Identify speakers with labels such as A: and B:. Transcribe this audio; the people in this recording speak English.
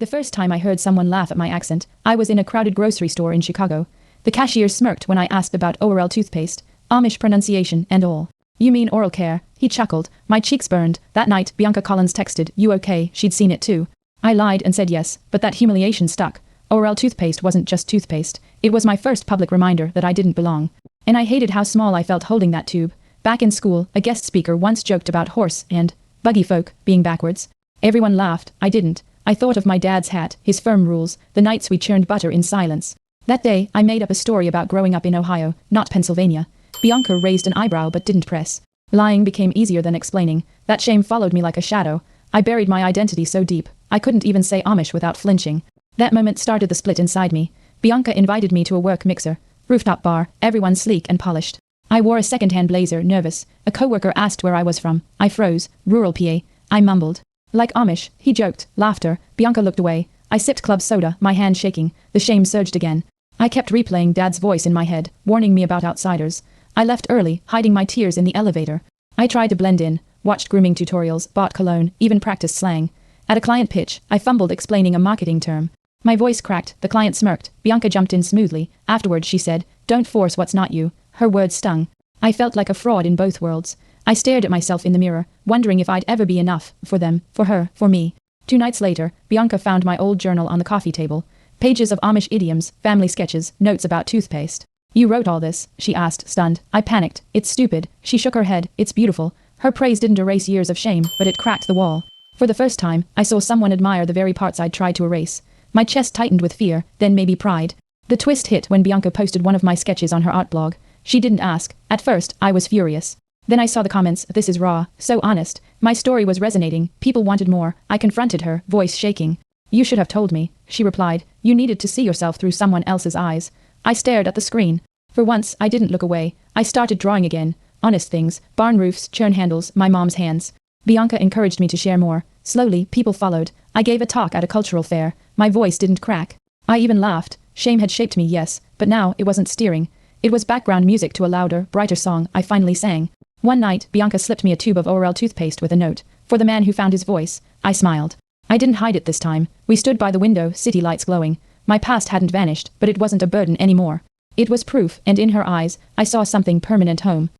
A: The first time I heard someone laugh at my accent, I was in a crowded grocery store in Chicago. The cashier smirked when I asked about oral toothpaste, Amish pronunciation and all. You mean oral care? He chuckled. My cheeks burned. That night, Bianca Collins texted, "You okay?" She'd seen it too. I lied and said yes, but that humiliation stuck. Oral toothpaste wasn't just toothpaste. It was my first public reminder that I didn't belong. And I hated how small I felt holding that tube. Back in school, a guest speaker once joked about horse and buggy folk being backwards. Everyone laughed. I didn't. I thought of my dad's hat, his firm rules, the nights we churned butter in silence. That day, I made up a story about growing up in Ohio, not Pennsylvania. Bianca raised an eyebrow but didn't press. Lying became easier than explaining. That shame followed me like a shadow. I buried my identity so deep, I couldn't even say Amish without flinching. That moment started the split inside me. Bianca invited me to a work mixer. Rooftop bar, everyone sleek and polished. I wore a second-hand blazer, nervous. A coworker asked where I was from. I froze. Rural PA. I mumbled. Like Amish, he joked. Laughter. Bianca looked away. I sipped club soda, my hand shaking. The shame surged again. I kept replaying Dad's voice in my head, warning me about outsiders. I left early, hiding my tears in the elevator. I tried to blend in, watched grooming tutorials, bought cologne, even practiced slang. At a client pitch, I fumbled explaining a marketing term. My voice cracked, the client smirked. Bianca jumped in smoothly. Afterwards she said, "Don't force what's not you." Her words stung. I felt like a fraud in both worlds. I stared at myself in the mirror, wondering if I'd ever be enough, for them, for her, for me. 2 nights later, Bianca found my old journal on the coffee table. Pages of Amish idioms, family sketches, notes about toothpaste. "You wrote all this?" she asked, stunned. I panicked. "It's stupid." She shook her head. "It's beautiful." Her praise didn't erase years of shame, but it cracked the wall. For the first time, I saw someone admire the very parts I'd tried to erase. My chest tightened with fear, then maybe pride. The twist hit when Bianca posted one of my sketches on her art blog. She didn't ask. At first, I was furious. Then I saw the comments. "This is raw, so honest." My story was resonating. People wanted more. I confronted her, voice shaking. "You should have told me," she replied. "You needed to see yourself through someone else's eyes." I stared at the screen. For once, I didn't look away. I started drawing again. Honest things, barn roofs, churn handles, my mom's hands. Bianca encouraged me to share more. Slowly, people followed. I gave a talk at a cultural fair. My voice didn't crack. I even laughed. Shame had shaped me, yes, but now it wasn't steering. It was background music to a louder, brighter song I finally sang. One night, Bianca slipped me a tube of Oral toothpaste with a note. "For the man who found his voice." I smiled. I didn't hide it this time. We stood by the window, city lights glowing. My past hadn't vanished, but it wasn't a burden anymore. It was proof, and in her eyes, I saw something permanent: home.